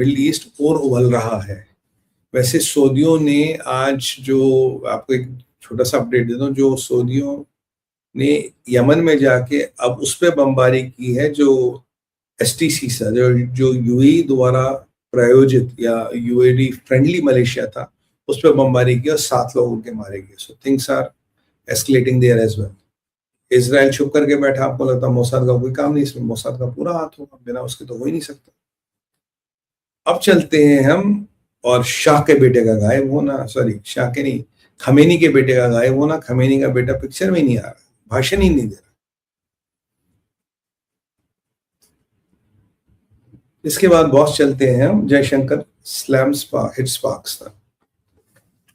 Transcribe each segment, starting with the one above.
Middle east और उबल रहा है। वैसे सऊदियों ने आज जो आपको एक छोटा सा अपडेट देता हूँ, जो सऊदियों ने यमन में जाके अब उस पर बमबारी की है जो एसटीसी सा जो यूएई द्वारा प्रायोजित या यूएई फ्रेंडली मलेशिया था, उस पर बमबारी की और 7 लोग उनके मारे गए। So things are escalating there as well. Israel छुप करके बैठा, आपको लगता है मोसाद का कोई काम नहीं, इसमें मोसाद का पूरा हाथ होगा, बिना उसके तो हो ही नहीं सकता। अब चलते हैं हम, और शाह के बेटे का गायब होना, सॉरी शाह के नहीं, खमेनी के बेटे का गायब होना। खमेनी का बेटा पिक्चर में नहीं आ रहा, भाषण ही नहीं दे रहा। इसके बाद बॉस चलते हैं हम, जयशंकर स्लैम्स हिट्स पाकिस्तान।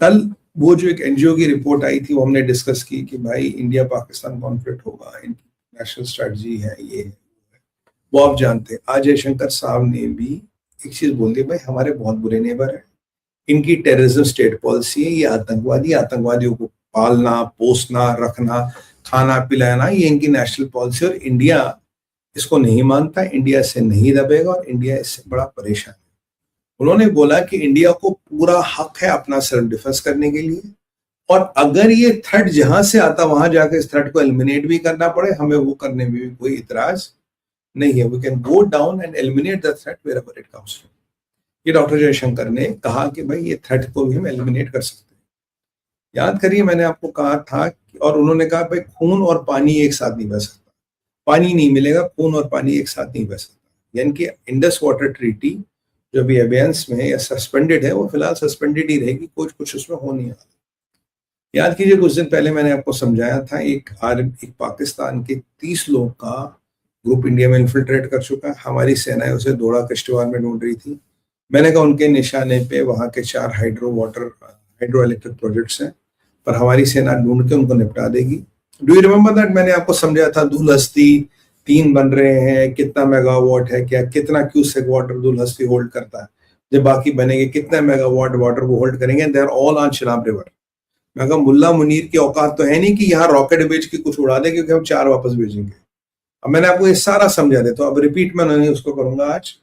कल वो जो एक एनजीओ की रिपोर्ट आई थी, वो हमने डिस्कस की कि भाई इंडिया पाकिस्तान कॉन्फ्लिक्ट होगा, इनकी नेशनल स्ट्रेटजी है, ये है वो आप जानते हैं। आज जयशंकर साहब ने भी एक चीज बोल दी, भाई हमारे बहुत बुरे नेबर है, इनकी टेररिज्म स्टेट पॉलिसी है, ये आतंकवादियों को पालना पोसना रखना खाना पिलाना, ये इनकी नेशनल पॉलिसी, और इंडिया इसको नहीं मानता, इंडिया इससे नहीं दबेगा और इंडिया इससे बड़ा परेशान है। उन्होंने बोला कि इंडिया को पूरा हक है अपना सेल्फ डिफेंस करने के लिए, और अगर ये थ्रेट जहां से आता वहां जाकर इस थ्रेट को एलिमिनेट भी करना पड़े, हमें वो करने में भी कोई इतराज नहीं है। We can go down and eliminate the threat wherever it comes from. ये डॉक्टर जयशंकर ने कहा कि भाई ये थ्रेट को भी हम एलिमिनेट कर सकते हैं। याद करिए मैंने आपको कहा था, और उन्होंने कहा भाई खून और पानी एक साथ नहीं बह सकता, पानी नहीं मिलेगा, खून और पानी एक साथ नहीं बह सकता। यानी कि इंडस वाटर ट्रीटी जो भी अबेयंस में या सस्पेंडेड है, वो फिलहाल सस्पेंडेड ही रहेगी, कुछ उसमें हो नहीं वाला। याद कीजिए कुछ दिन पहले मैंने आपको समझाया था, एक पाकिस्तान के 30 लोग का ग्रुप इंडिया में इन्फिल्ट्रेट कर चुका है। हमारी सेनाएं उसे दोड़ा किश्तवाड़ में ढूंढ रही थी। मैंने कहा उनके निशाने पे वहां के 4 हाइड्रो इलेक्ट्रिक प्रोजेक्ट्स हैं, पर हमारी सेना ढूंढ के उनको निपटा देगी। Do you remember that? मैंने आपको समझाया था दूलहस्ती 3 बन रहे हैं, कितना मेगावाट है, क्या कितना क्यूसेक वाटर दूलहस्ती होल्ड करता है, जब बाकी बनेंगे कितना मेगावाट वाटर वो होल्ड करेंगे, they are all on Chenab river. मैं कहा मुल्ला मुनीर की औकात तो है नहीं कि यहाँ रॉकेट भेज के कुछ उड़ा दे, क्योंकि हम 4 वापस भेजेंगे। अब मैंने आपको ये सारा समझा दे, तो अब रिपीट मैं नहीं उसको करूंगा आज,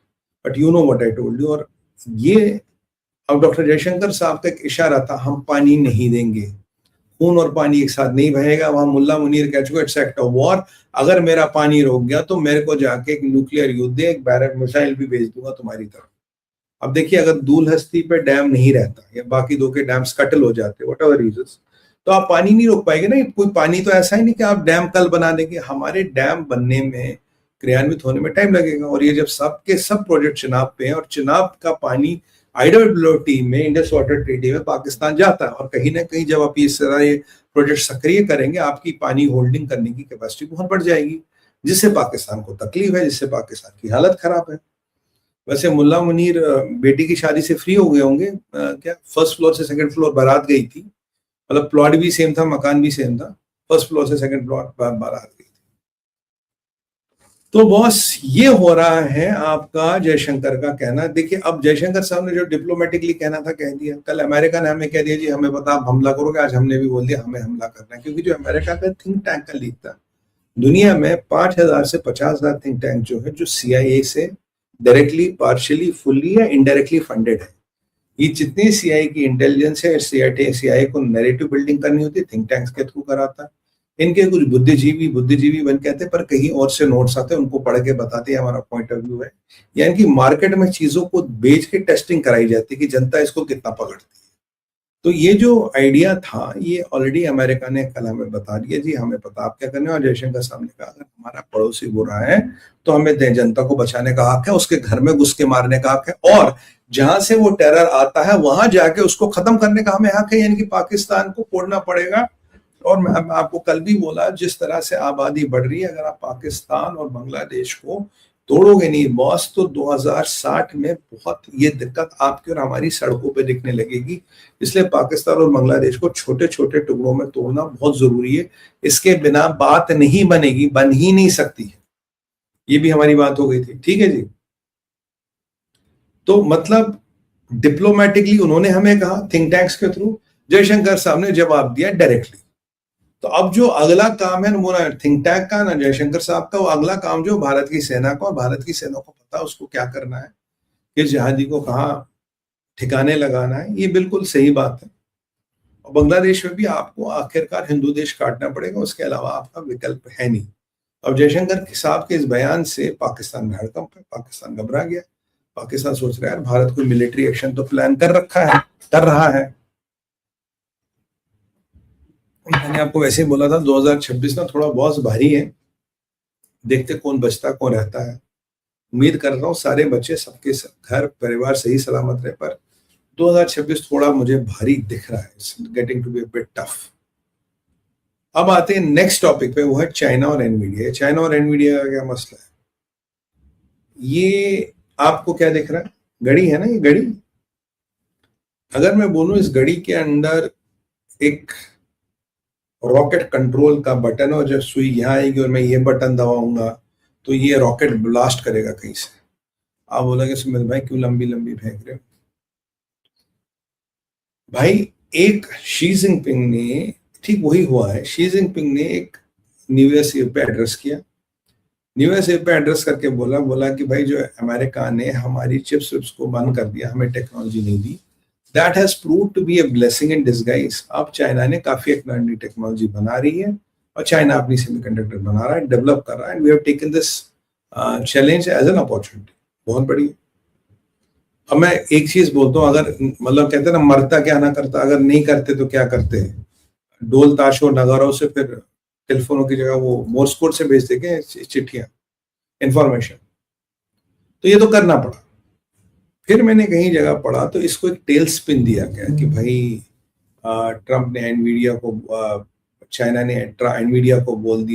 but you know what I told you. और ये अब डॉक्टर जयशंकर साहब का एक इशारा था, हम पानी नहीं देंगे, खून और पानी एक साथ नहीं बहेगा। वहां मुल्ला मुनीर कह चुका इट्स एक्ट ऑफ वॉर, अगर मेरा पानी रोक गया तो मेरे को जाके एक न्यूक्लियर युद्ध, एक बैरक मिसाइल भी भेज दूंगा तुम्हारी तरफ। अब देखिए अगर दूलहस्ती पे डैम नहीं रहता या बाकी 2 के डैम स्कटल हो जाते, वट एवर रीजंस, तो आप पानी नहीं रोक पाएंगे ना। कोई पानी तो ऐसा ही नहीं कि आप डैम कल बना देंगे, हमारे डैम बनने में, क्रियान्वित होने में टाइम लगेगा। और ये जब सब के सब प्रोजेक्ट चिनाब पे हैं, और चिनाब का पानी आईडब्ल्यूटी में, इंडस वाटर ट्रीटी में पाकिस्तान जाता है, और कहीं ना कहीं जब आप इस तरह ये प्रोजेक्ट सक्रिय करेंगे, आपकी पानी होल्डिंग करने की कैपेसिटी बहुत बढ़ जाएगी, जिससे पाकिस्तान को तकलीफ है, जिससे पाकिस्तान की हालत खराब है। वैसे मुल्ला मुनीर बेटी की शादी से फ्री हो गए होंगे, क्या फर्स्ट फ्लोर से सेकंड फ्लोर बारात गई थी, मतलब प्लॉट भी सेम था, मकान भी सेम था, फर्स्ट फ्लोर से सेकंड फ्लोर बारात गई थी। तो बॉस ये हो रहा है आपका जयशंकर का कहना। देखिए अब जयशंकर साहब ने जो डिप्लोमेटिकली कहना था कह दिया। कल अमेरिका ने हमें कह दिया जी हमें पता आप हमला करोगे, आज हमने भी बोल दिया हमें हमला करना है, क्योंकि जो अमेरिका का थिंक टैंक का लीक था, दुनिया में 5,000 से 50,000 थिंक टैंक जो है, जो CIA से डायरेक्टली, पार्शियली, फुल्ली या इनडायरेक्टली फंडेड है। ये जितनी CIA की इंटेलिजेंस है, CIA को नैरेटिव बिल्डिंग करनी होती है, थिंक टैंक्स के थ्रू कराता है। इनके कुछ बुद्धिजीवी बन कहते हैं, पर कहीं और से नोट्स आते हैं, उनको पढ़ के बताते हैं हमारा पॉइंट ऑफ व्यू है। यानी कि मार्केट में चीजों को बेच के टेस्टिंग कराई जाती है कि जनता इसको कितना पकड़ती है। तो ये जो आइडिया था, ये ऑलरेडी अमेरिका ने कल हमें बता दिया जी हमें पता आप क्या करने। और जयशंकर साहब ने कहा अगर हमारा पड़ोसी बुरा है तो हमें जनता को बचाने का हक है, उसके घर में घुस के मारने का हक है, और जहां से वो टेरर आता है वहां जाके उसको खत्म करने का हमें हक है, यानी कि पाकिस्तान को फोड़ना पड़ेगा। और मैं आपको कल भी बोला, जिस तरह से आबादी बढ़ रही है, अगर आप पाकिस्तान और बांग्लादेश को तोड़ोगे नहीं बॉस, तो 2060 में बहुत ये दिक्कत आपकी और हमारी सड़कों पे दिखने लगेगी। इसलिए पाकिस्तान और बांग्लादेश को छोटे छोटे टुकड़ों में तोड़ना बहुत जरूरी है, इसके बिना बात नहीं बनेगी, बन ही नहीं सकती है। ये भी हमारी बात हो गई थी, ठीक है जी। तो मतलब डिप्लोमेटिकली उन्होंने हमें कहा थिंक टैंक्स के थ्रू, जयशंकर साहब ने जवाब दिया डायरेक्टली। तो अब जो अगला काम है वो ना थिंक टैंक का ना जयशंकर साहब का, वो अगला काम जो भारत की सेना का, और भारत की सेना को पता है उसको क्या करना है। किस जिहादी को कहाँ ठिकाने लगाना है, ये बिल्कुल सही बात है। और बांग्लादेश में भी आपको आखिरकार हिंदू देश काटना पड़ेगा, उसके अलावा आपका विकल्प है नहीं। अब जयशंकर साहब के इस बयान से पाकिस्तान में हड़कंप है, पाकिस्तान घबरा गया। पाकिस्तान सोच रहा है यार भारत कोई मिलिट्री एक्शन तो प्लान कर रहा है। मैंने आपको वैसे ही बोला था 2026 ना थोड़ा बहुत भारी है, देखते कौन बचता कौन रहता है। उम्मीद कर रहा हूँ सारे बच्चे, सबके घर परिवार सही सलामत रहे, पर 2026 थोड़ा मुझे भारी दिख रहा है, it's getting to be a bit tough. अब आते हैं नेक्स्ट टॉपिक पे, वो है चाइना और एनवीडिया। चाइना और एनवीडिया का क्या मसला है? ये आपको क्या दिख रहा है? घड़ी है ना, ये घड़ी। अगर मैं बोलूं इस घड़ी के अंदर एक रॉकेट कंट्रोल का बटन, और जब सुई यहां आएगी और मैं ये बटन दबाऊंगा तो ये रॉकेट ब्लास्ट करेगा कहीं से। आप बोलोगे सुमित भाई क्यों लंबी लंबी फेंक रहे हो? भाई एक शी जिनपिंग ने, ठीक वही हुआ है, शी जिनपिंग ने एक न्यू ईयर ईव पे एड्रेस किया। न्यू ईयर ईव पे एड्रेस करके बोला कि भाई जो अमेरिका ने हमारी चिप्स विप्स को बंद कर दिया, हमें टेक्नोलॉजी नहीं दी, that has proved to be a blessing in disguise. अब चाइना ने काफी एक नई टेक्नोलॉजी बना रही है, और चाइना अपनी सेमीकंडक्टर बना रहा है, डेवलप कर रहा है, and we have taken this challenge as an opportunity. बहुत बढ़िया। अब मैं एक चीज बोलता हूँ, अगर मतलब कहते हैं ना मरता क्या ना करता, अगर नहीं करते तो क्या करते हैं? ढोल ताशों नगारों से फिर टेलीफोनों की जगह वो मोर्स कोड से भेज देंगे चिट्ठियां, इंफॉर्मेशन। तो ये तो करना पड़ा। फिर मैंने कहीं जगह पढ़ा तो इसको एक टेल स्पिन दिया गया कि भाई ट्रम्प ने एनवीडिया को, चाइना ने एनवीडिया को बोल दिया